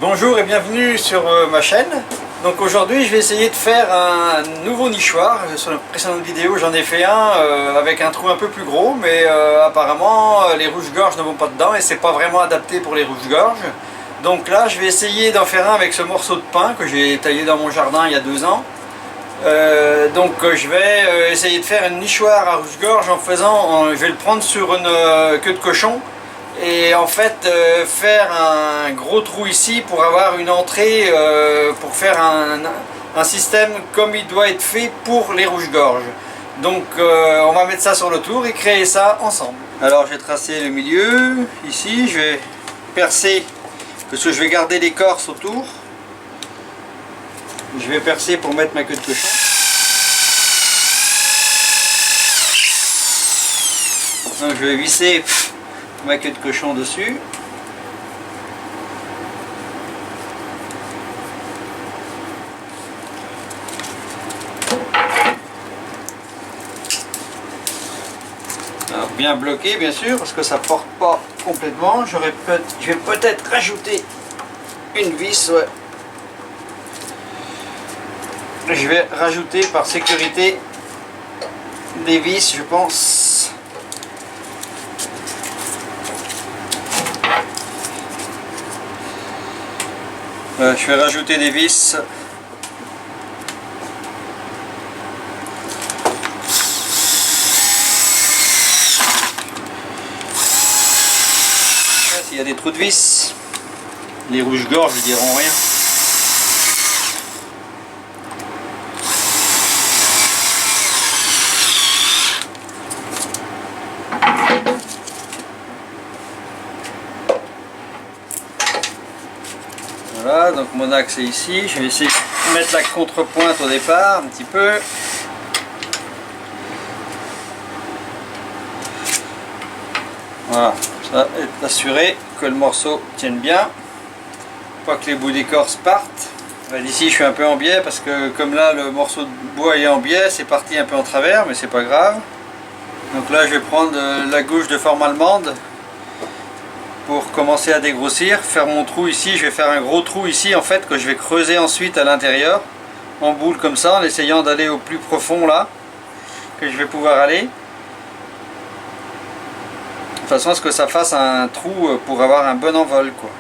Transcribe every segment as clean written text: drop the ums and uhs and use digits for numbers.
Bonjour et bienvenue sur ma chaîne. Donc aujourd'hui je vais essayer de faire un nouveau nichoir. Sur la précédente vidéo j'en ai fait un avec un trou un peu plus gros, mais apparemment les rouges-gorges ne vont pas dedans et c'est pas vraiment adapté pour les rouges-gorges. Donc là je vais essayer d'en faire un avec ce morceau de pin que j'ai taillé dans mon jardin il y a 2 ans. Je vais essayer de faire un nichoir à rouge-gorge je vais le prendre sur une queue de cochon. Et en fait faire un gros trou ici pour avoir une entrée, pour faire un système comme il doit être fait pour les rouges-gorges. Donc on va mettre ça sur le tour et créer ça ensemble. Alors j'ai tracé le milieu, ici je vais percer, parce que je vais garder l'écorce autour. Je vais percer pour mettre ma queue de cochon. Donc je vais visser ma queue de cochon dessus. Alors, bien bloqué bien sûr parce que ça porte pas complètement. Je vais peut-être rajouter une vis. Ouais. Je vais rajouter par sécurité des vis, je pense. Je vais rajouter des vis. S'il y a des trous de vis, les rouges-gorges ne diront rien. Voilà, donc mon axe est ici. Je vais essayer de mettre la contrepointe au départ, un petit peu. Voilà, ça est assuré que le morceau tienne bien. Pas que les bouts d'écorce partent. Ici je suis un peu en biais parce que comme là le morceau de bois est en biais, c'est parti un peu en travers, mais c'est pas grave. Donc là je vais prendre la gouge de forme allemande pour commencer à dégrossir, faire mon trou ici. Je vais faire un gros trou ici en fait que je vais creuser ensuite à l'intérieur en boule comme ça, en essayant d'aller au plus profond là que je vais pouvoir aller, de façon à ce que ça fasse un trou pour avoir un bon envol quoi.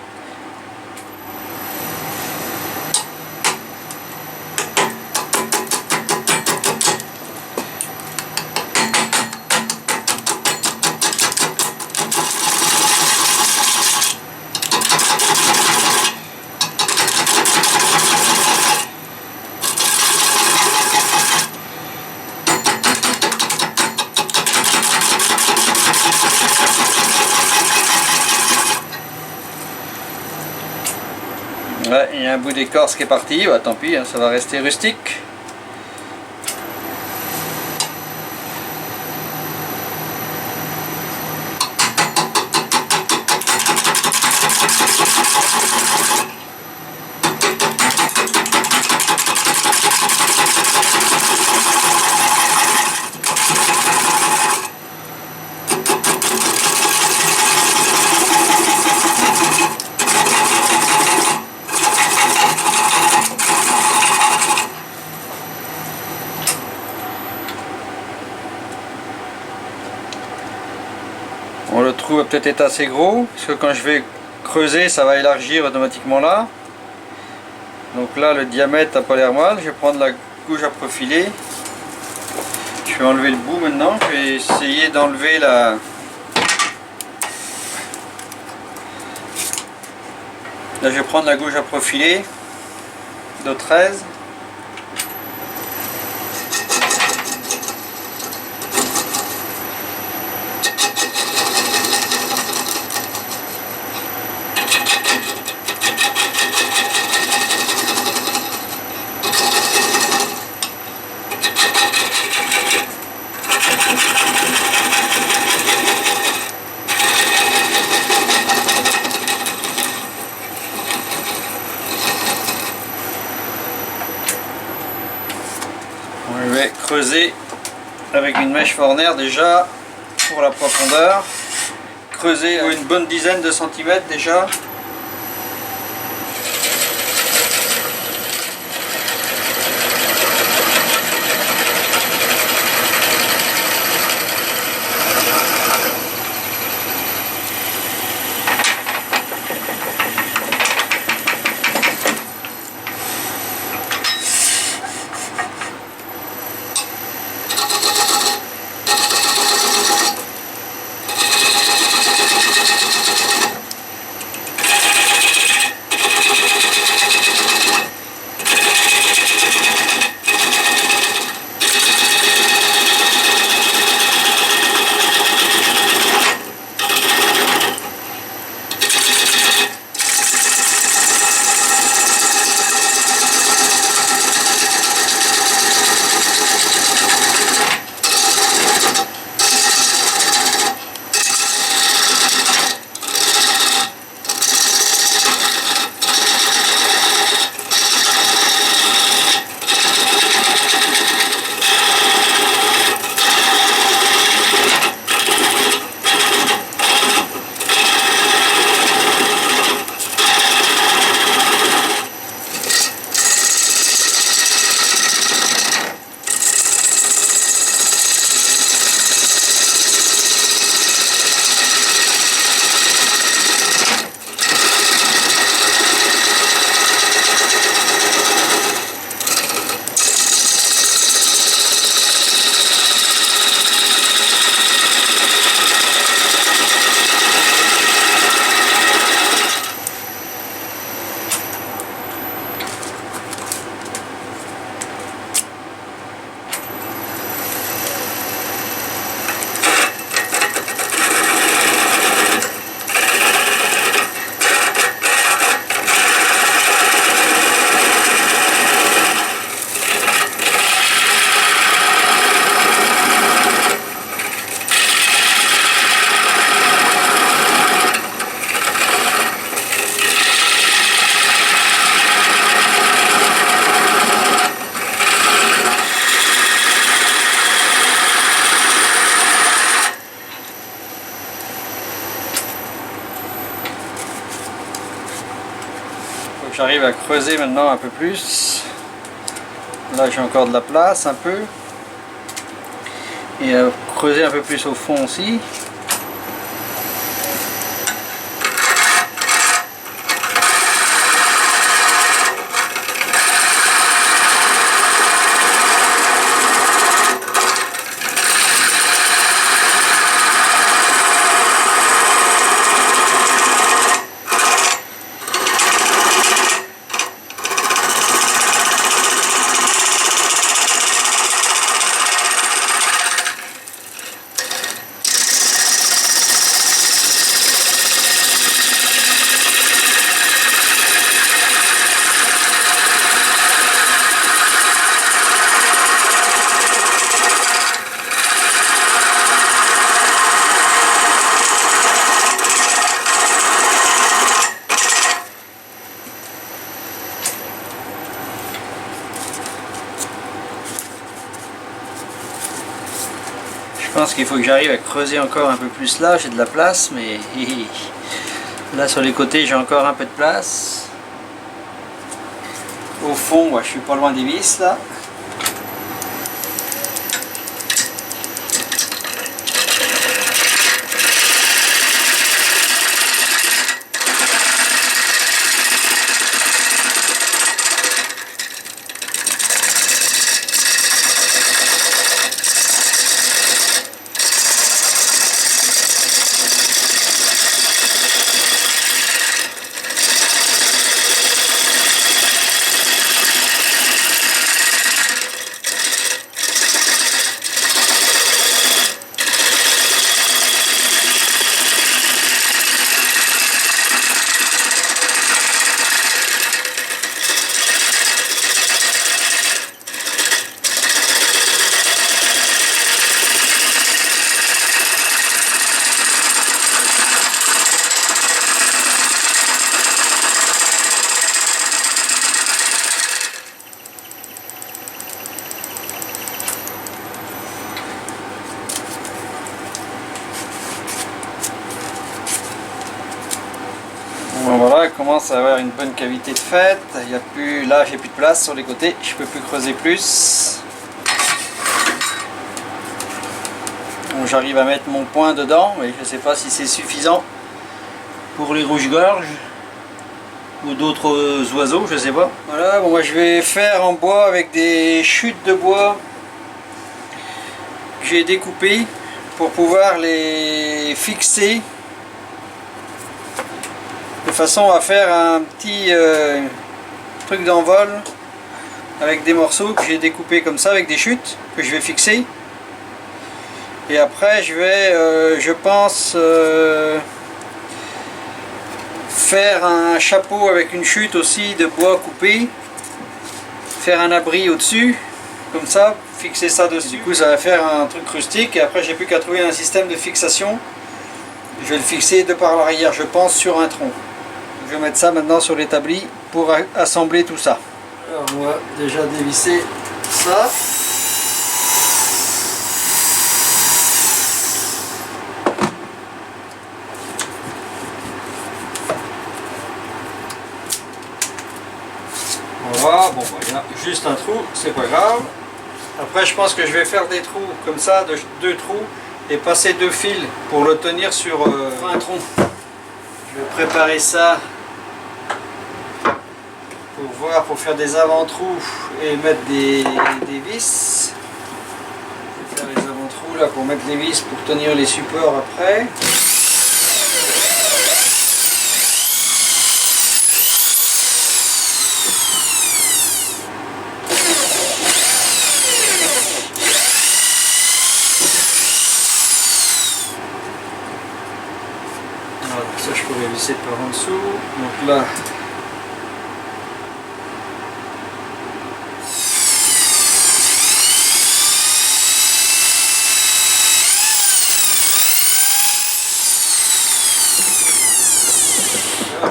Ouais, il y a un bout d'écorce qui est parti, bah, tant pis, hein, ça va rester rustique. Bon, le trou va peut-être être assez gros, parce que quand je vais creuser, ça va élargir automatiquement là. Donc là, le diamètre n'a pas l'air mal. Je vais prendre la gouge à profiler. Je vais enlever le bout maintenant. Je vais essayer d'enlever la... Là, je vais prendre la gouge à profiler de 13. Je vais creuser avec une mèche Forner déjà pour la profondeur. Creuser une bonne dizaine de centimètres déjà. J'arrive à creuser maintenant un peu plus. Là j'ai encore de la place un peu. Et à creuser un peu plus au fond aussi. Je pense qu'il faut que j'arrive à creuser encore un peu plus là, j'ai de la place, mais là sur les côtés j'ai encore un peu de place. Au fond, je suis pas loin des vis là. Bon, voilà, il commence à avoir une bonne cavité de fait. Il y a plus, là j'ai plus de place sur les côtés, je peux plus creuser plus. Bon, j'arrive à mettre mon poing dedans, mais je ne sais pas si c'est suffisant pour les rouges-gorges ou d'autres oiseaux, je sais pas. Voilà, bon, moi je vais faire en bois avec des chutes de bois que j'ai découpées pour pouvoir les fixer de façon à faire un petit truc d'envol avec des morceaux que j'ai découpés comme ça avec des chutes que je vais fixer. Et après je vais je pense faire un chapeau avec une chute aussi de bois coupé, faire un abri au dessus comme ça, fixer ça dessus. Du coup ça va faire un truc rustique et après j'ai plus qu'à trouver un système de fixation. Je vais le fixer de par l'arrière, je pense, sur un tronc. Je vais mettre ça maintenant sur l'établi pour assembler tout ça. Alors on va déjà dévisser ça. Voilà, bon il y a juste un trou, c'est pas grave. Après je pense que je vais faire des trous comme ça, deux trous, et passer deux fils pour le tenir sur un tronc. Je vais préparer ça pour voir, pour faire des avant-trous et mettre des vis. Je vais faire les avant-trous là pour mettre les vis pour tenir les supports après. Voilà, ça je pourrais visser par en dessous. Donc là,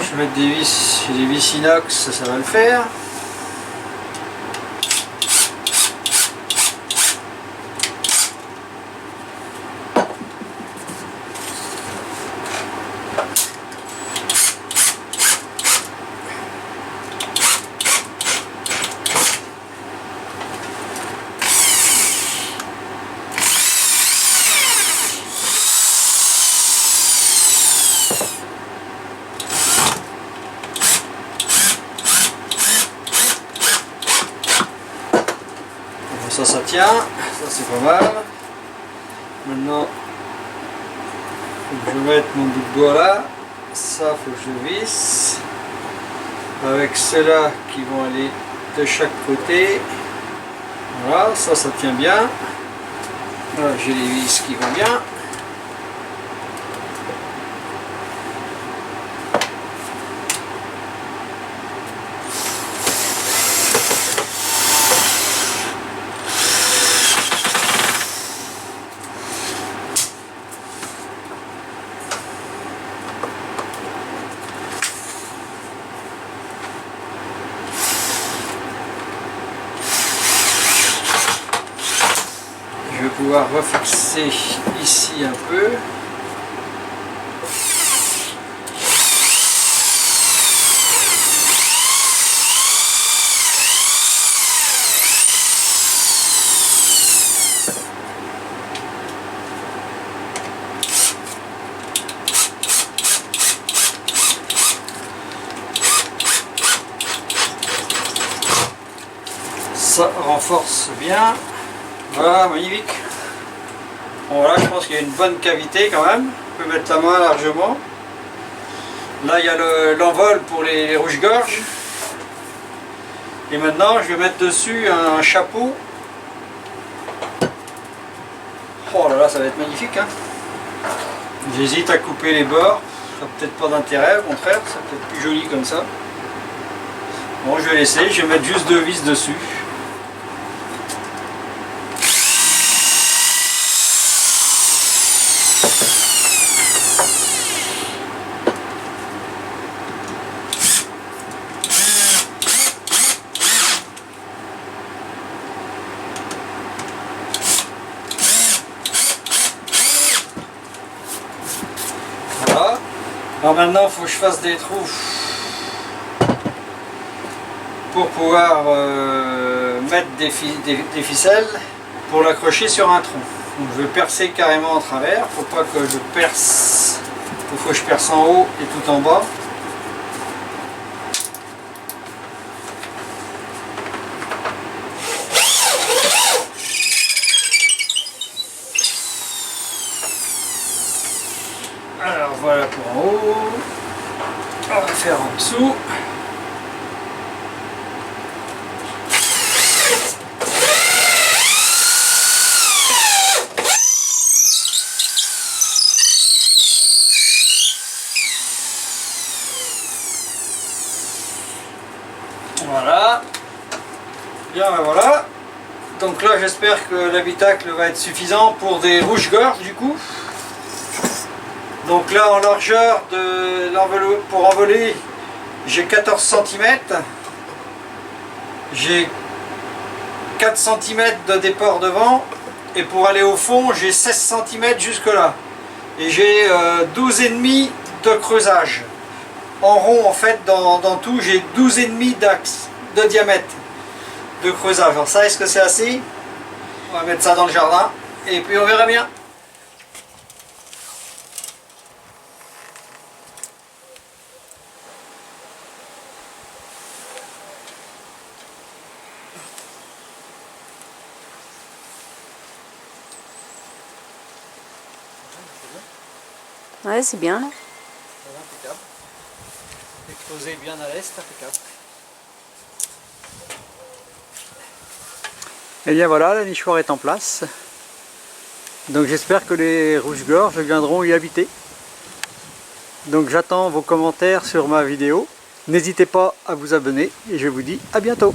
je vais mettre des vis inox, ça va le faire. Ça tient, ça c'est pas mal. Maintenant, faut que je mette mon bout de bois là. Ça, faut que je visse. Avec ceux-là qui vont aller de chaque côté. Voilà, ça tient bien. Là, j'ai les vis qui vont bien. Je vais pouvoir refixer ici un peu. Ça renforce bien. Voilà, magnifique. Bon, voilà, je pense qu'il y a une bonne cavité quand même. On peut mettre la main largement. Là, il y a l'envol pour les rouges-gorges. Et maintenant, je vais mettre dessus un chapeau. Oh là là, ça va être magnifique, hein. J'hésite à couper les bords. Ça n'a peut-être pas d'intérêt, au contraire. Ça peut être plus joli comme ça. Bon, je vais laisser. Je vais mettre juste 2 vis dessus. Voilà. Alors maintenant, il faut que je fasse des trous pour pouvoir mettre des ficelles pour l'accrocher sur un tronc. Donc je vais percer carrément en travers. Faut pas que je perce. Il faut que je perce en haut et tout en bas. Alors voilà pour en haut. On va faire en dessous. Voilà. Bien, ben voilà. Donc là, j'espère que l'habitacle va être suffisant pour des rouges-gorges du coup. Donc là, en largeur de l'enveloppe pour envoler, j'ai 14 cm. J'ai 4 cm de déport devant. Et pour aller au fond, j'ai 16 cm jusque là. Et j'ai 12,5 de creusage. En rond, en fait, dans tout, j'ai 12,5 d'axe de diamètre de creusage. Alors ça, est-ce que c'est assez? On va mettre ça dans le jardin. Et puis on verra bien. Ouais, c'est bien là. Impeccable. Exposé bien à l'est, impeccable. Et bien voilà, la nichoir est en place. Donc j'espère que les rouges-gorges viendront y habiter. Donc j'attends vos commentaires sur ma vidéo. N'hésitez pas à vous abonner et je vous dis à bientôt.